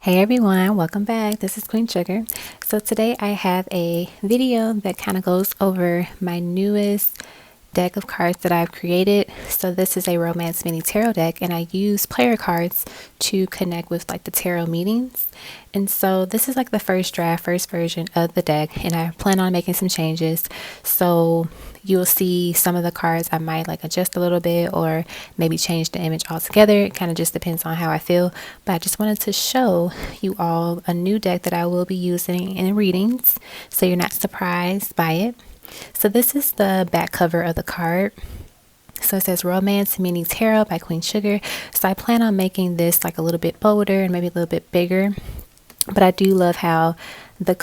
Hey everyone, welcome back. This is Queen Sugar. So today I have a video that kind of goes over my newest deck of cards that I've created. So this is a romance mini tarot deck, and I use player cards to connect with like the tarot meanings. And so this is like the first draft, first version of the deck, and I plan on making some changes. So you'll see some of the cards I might like adjust a little bit or maybe change the image altogether. It kind of just depends on how I feel, but I just wanted to show you all a new deck that I will be using in readings so you're not surprised by it. So this is the back cover of the card. So it says Romance Mini Tarot by Queen Sugar. So I plan on making this like a little bit bolder and maybe a little bit bigger. But I do love how the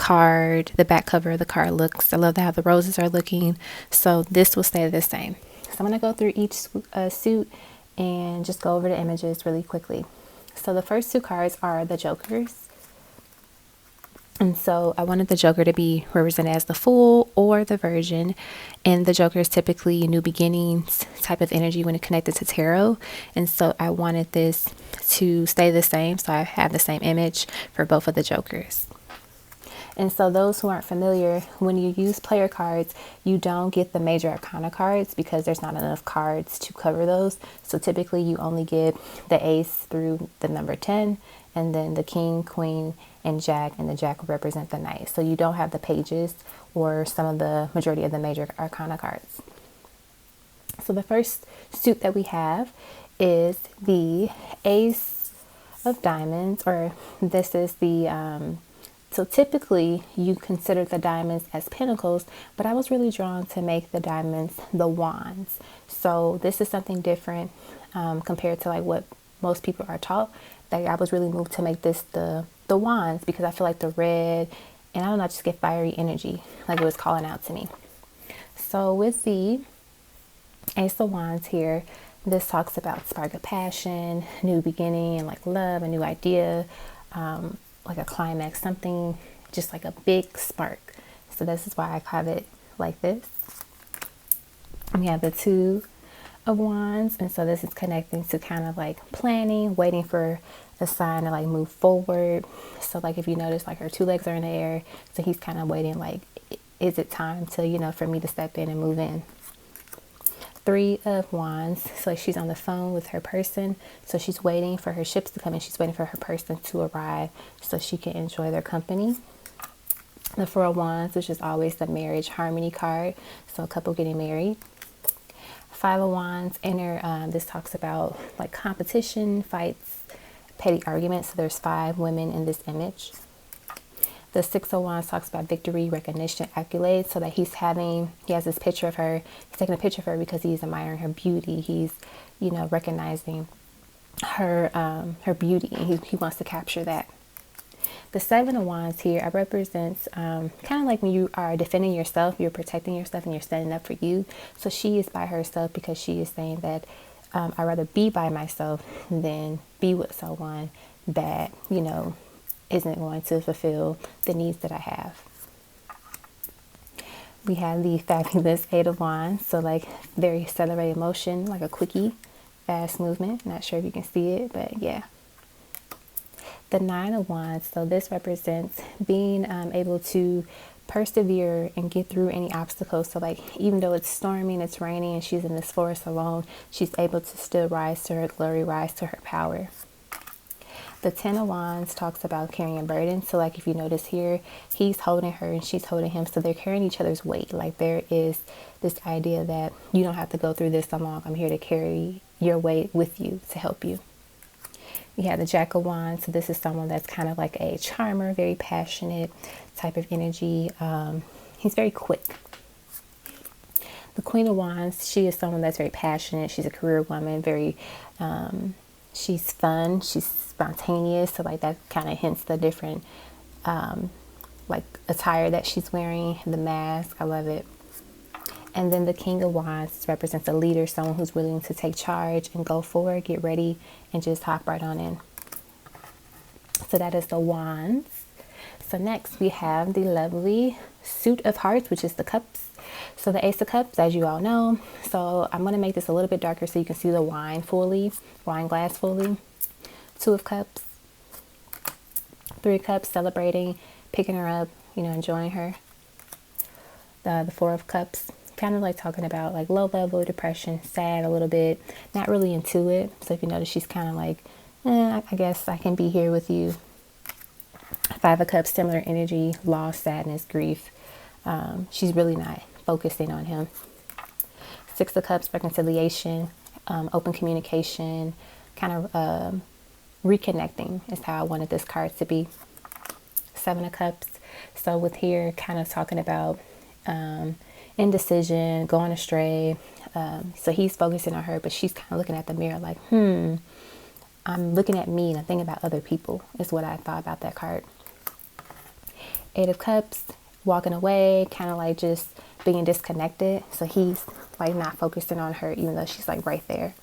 back cover of the card looks. I love how the roses are looking. So this will stay the same. So I'm going to go through each suit and just go over the images really quickly. So the first two cards are the Jokers. And so I wanted the Joker to be represented as the Fool or the Virgin. And the Joker is typically new beginnings type of energy when it connected to tarot. And so I wanted this to stay the same. So I have the same image for both of the Jokers. And so those who aren't familiar, when you use player cards, you don't get the major arcana cards because there's not enough cards to cover those. So typically you only get the ace through the number 10, and then the king, queen, and jack, and the jack will represent the knight. So you don't have the pages or some of the majority of the major arcana cards. So the first suit that we have is the Ace of Diamonds, or this is the so typically you consider the diamonds as pentacles, but I was really drawn to make the diamonds the wands. So this is something different compared to like what most people are taught. Like I was really moved to make this the wands because I feel like the red, and I don't know, I just get fiery energy, like it was calling out to me. So with the Ace of Wands here, this talks about spark of passion, new beginning, and like love, a new idea, like a climax, something just like a big spark. So this is why I have it like this. We have the Two of Wands, and so this is connecting to kind of like planning, waiting for a sign to like move forward. So like if you notice, like her two legs are in the air, so he's kind of waiting, like is it time to, you know, for me to step in and move in. Three of Wands, so like she's on the phone with her person, so she's waiting for her ships to come in, she's waiting for her person to arrive so she can enjoy their company. The Four of Wands, which is always the marriage harmony card, so a couple getting married. Five of Wands, this talks about like competition, fights, petty arguments, so there's 5 women in this image. The Six of Wands talks about victory, recognition, accolades, so that he has this picture of her. He's taking a picture of her because he's admiring her beauty. He's, you know, recognizing her beauty, and he wants to capture that. The Seven of Wands here represents kind of like when you are defending yourself, you're protecting yourself, and you're standing up for you. So she is by herself because she is saying that I'd rather be by myself than be with someone that, you know, isn't going to fulfill the needs that I have. We have the fabulous Eight of Wands, so like very accelerated motion, like a quickie, fast movement. Not sure if you can see it, but yeah. The Nine of Wands, so this represents being able to persevere and get through any obstacles. So like even though it's storming, it's raining, and she's in this forest alone, she's able to still rise to her glory, rise to her power. The Ten of Wands talks about carrying a burden. So like if you notice here, he's holding her and she's holding him. So they're carrying each other's weight. Like there is this idea that you don't have to go through this alone. I'm here to carry your weight with you to help you. We have the Jack of Wands. So this is someone that's kind of like a charmer, very passionate type of energy. He's very quick. The Queen of Wands, she is someone that's very passionate. She's a career woman, very she's fun, she's spontaneous, so like that kind of hints the different like attire that she's wearing, the mask. I love it. And then the King of Wands represents a leader, someone who's willing to take charge and go forward, get ready, and just hop right on in. So that is the Wands. So next we have the lovely Suit of Hearts, which is the Cups. So the Ace of Cups, as you all know, so I'm going to make this a little bit darker so you can see the wine glass fully. Two of Cups, Three of Cups, celebrating, picking her up, you know, enjoying her. The Four of Cups, kind of like talking about like low level depression, sad a little bit, not really into it. So if you notice, she's kind of like, I guess I can be here with you. Five of Cups, similar energy, loss, sadness, grief. She's really not focusing on him. Six of Cups, reconciliation, open communication, kind of reconnecting is how I wanted this card to be. Seven of Cups, so with here kind of talking about indecision, going astray. So he's focusing on her, but she's kind of looking at the mirror like, I'm looking at me and I'm thinking about other people is what I thought about that card. Eight of Cups, walking away, kind of like just being disconnected. So he's like not focusing on her, even though she's like right there.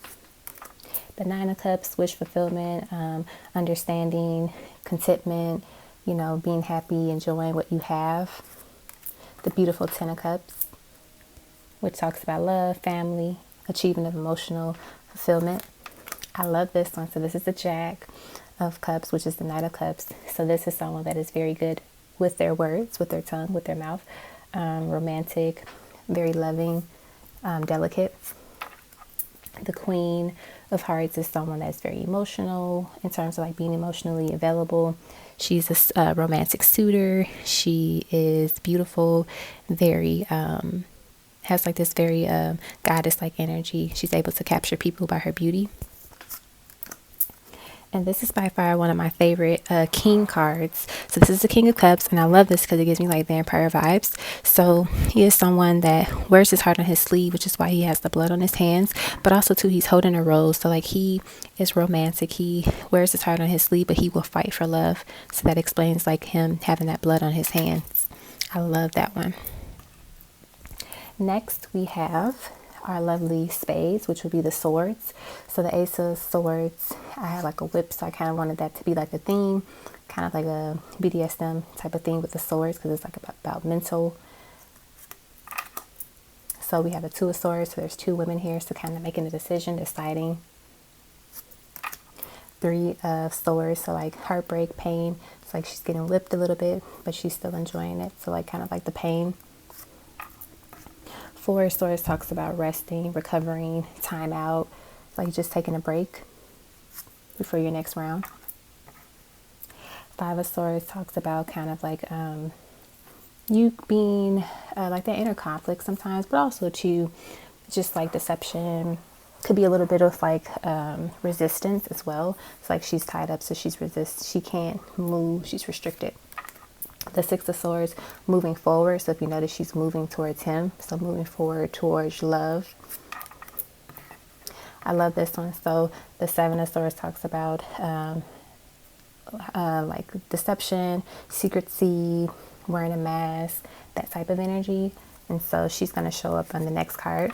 The Nine of Cups, wish fulfillment, understanding, contentment, you know, being happy, enjoying what you have. The beautiful Ten of Cups, which talks about love, family, achievement of emotional fulfillment. I love this one. So this is the Jack of Cups, which is the Knight of Cups. So this is someone that is very good with their words, with their tongue, with their mouth, romantic, very loving, delicate. The Queen of Hearts is someone that's very emotional in terms of like being emotionally available. She's a romantic suitor. She is beautiful, very has like this very goddess-like energy. She's able to capture people by her beauty. And this is by far one of my favorite king cards. So this is the King of Cups, and I love this because it gives me like vampire vibes. So he is someone that wears his heart on his sleeve, which is why he has the blood on his hands. But also too, he's holding a rose. So like he is romantic. He wears his heart on his sleeve, but he will fight for love. So that explains like him having that blood on his hands. I love that one. Next we have our lovely spades, which would be the swords. So the Ace of Swords, I had like a whip, so I kind of wanted that to be like the theme, kind of like a BDSM type of thing with the swords, because it's like about mental. So we have the Two of Swords, so there's two women here, so kind of making a decision, deciding. Three of Swords, so like heartbreak, pain. It's like she's getting whipped a little bit, but she's still enjoying it, so like kind of like the pain. Four of Swords talks about resting, recovering, time out, like just taking a break before your next round. Five of Swords talks about kind of like you being like that inner conflict sometimes, but also too just like deception. Could be a little bit of like resistance as well. It's like she's tied up, so she can't move, she's restricted. The Six of Swords, moving forward. So if you notice, she's moving towards him. So moving forward towards love. I love this one. So the Seven of Swords talks about like deception, secrecy, wearing a mask, that type of energy. And so she's going to show up on the next card.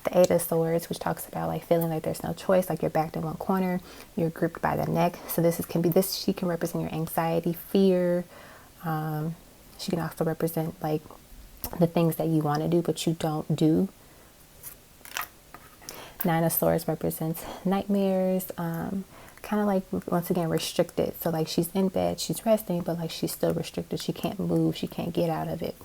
The Eight of Swords, which talks about like feeling like there's no choice, like you're backed in one corner, you're gripped by the neck. So she can represent your anxiety, fear. She can also represent like the things that you want to do but you don't do. Nine of Swords represents nightmares, kind of like once again restricted. So like she's in bed, she's resting, but like she's still restricted. She can't move, she can't get out of it.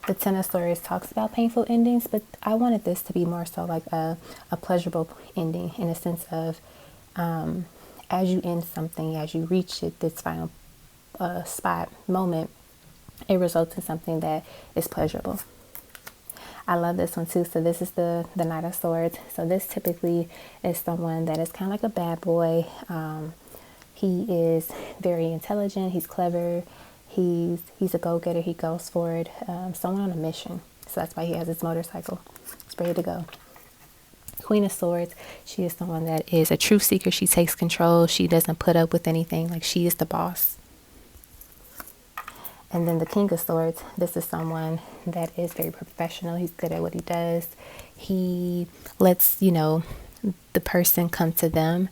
The Ten of Swords talks about painful endings, but I wanted this to be more so like a pleasurable ending, in a sense of as you end something, as you reach it, this final moment, it results in something that is pleasurable. I love this one too. So this is the Knight of Swords. So this typically is someone that is kind of like a bad boy. He is very intelligent, he's clever, he's a go-getter, he goes for it, someone on a mission. So that's why he has his motorcycle. It's ready to go. Queen of Swords, she is someone that is a truth seeker. She takes control. She doesn't put up with anything. Like she is the boss. And then the King of Swords, this is someone that is very professional. He's good at what he does. He lets, the person come to them.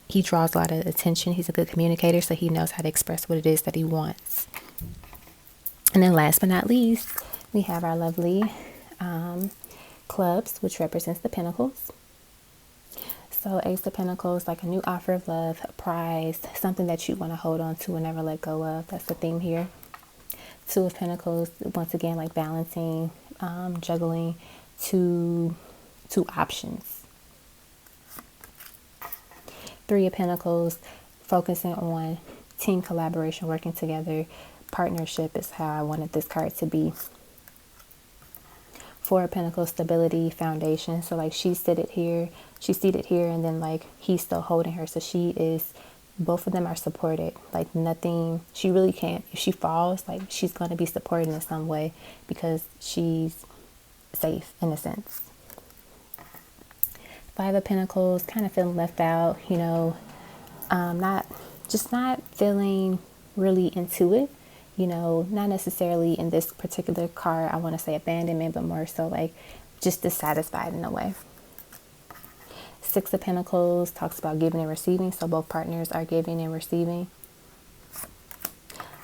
He draws a lot of attention. He's a good communicator, so he knows how to express what it is that he wants. And then last but not least, we have our lovely clubs, which represents the pentacles. So Ace of Pentacles, like a new offer of love, a prize, something that you want to hold on to and never let go of. That's the theme here. Two of Pentacles, once again, like balancing, juggling two options. Three of Pentacles, focusing on team collaboration, working together. Partnership is how I wanted this card to be. Four of Pentacles, stability, foundation. So like she's seated here, and then like he's still holding her. So both of them are supported. Like nothing, she really can't, if she falls, like she's going to be supported in some way because she's safe in a sense. Five of Pentacles, kind of feeling left out, not feeling really into it, not necessarily in this particular card, I want to say abandonment, but more so like just dissatisfied in a way. Six of Pentacles talks about giving and receiving, so both partners are giving and receiving.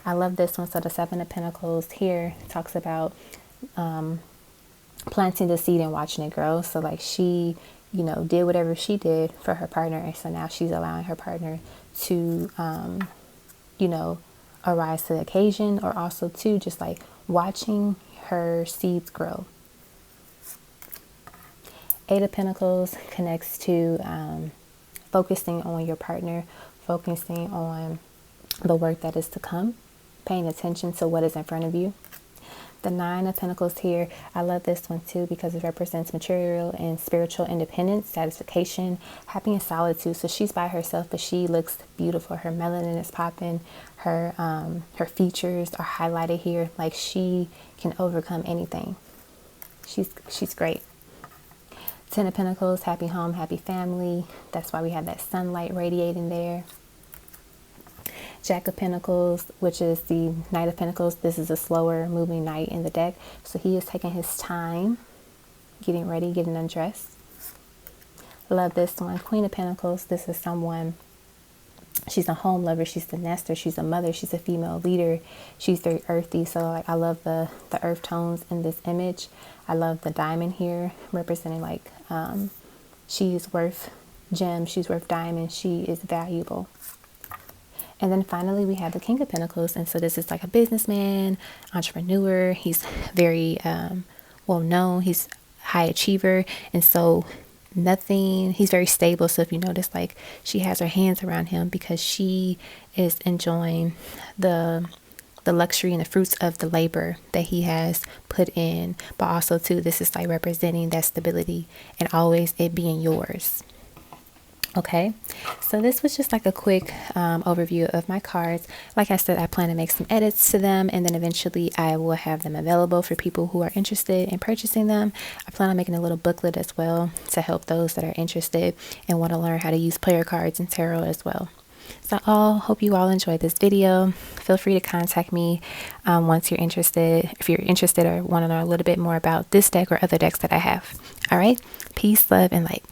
I love this one. So the Seven of Pentacles here talks about planting the seed and watching it grow. So like she did whatever she did for her partner, and so now she's allowing her partner to arise to the occasion, or also to just like watching her seeds grow. Eight of Pentacles connects to focusing on your partner, focusing on the work that is to come, paying attention to what is in front of you. The Nine of Pentacles here, I love this one too because it represents material and spiritual independence, satisfaction, happiness, solitude. So she's by herself, but she looks beautiful. Her melanin is popping. Her features are highlighted here. Like she can overcome anything. She's great. Ten of Pentacles, happy home, happy family. That's why we have that sunlight radiating there. Jack of Pentacles, which is the Knight of Pentacles. This is a slower moving knight in the deck. So he is taking his time, getting ready, getting undressed. Love this one. Queen of Pentacles. This is someone, she's a home lover. She's the nester. She's a mother. She's a female leader. She's very earthy. So like I love the earth tones in this image. I love the diamond here representing like she's worth gems. She's worth diamonds. She is valuable. And then finally, we have the King of Pentacles. And so this is like a businessman, entrepreneur. He's very well known. He's high achiever. And so he's very stable. So if you notice, like she has her hands around him because she is enjoying the luxury and the fruits of the labor that he has put in. But also too, this is like representing that stability and always it being yours. Okay, so this was just like a quick overview of my cards. Like I said, I plan to make some edits to them, and then eventually I will have them available for people who are interested in purchasing them. I plan on making a little booklet as well to help those that are interested and want to learn how to use player cards and tarot as well. So I hope you all enjoyed this video. Feel free to contact me once you're interested, if you're interested or want to know a little bit more about this deck or other decks that I have. All right, peace, love, and light.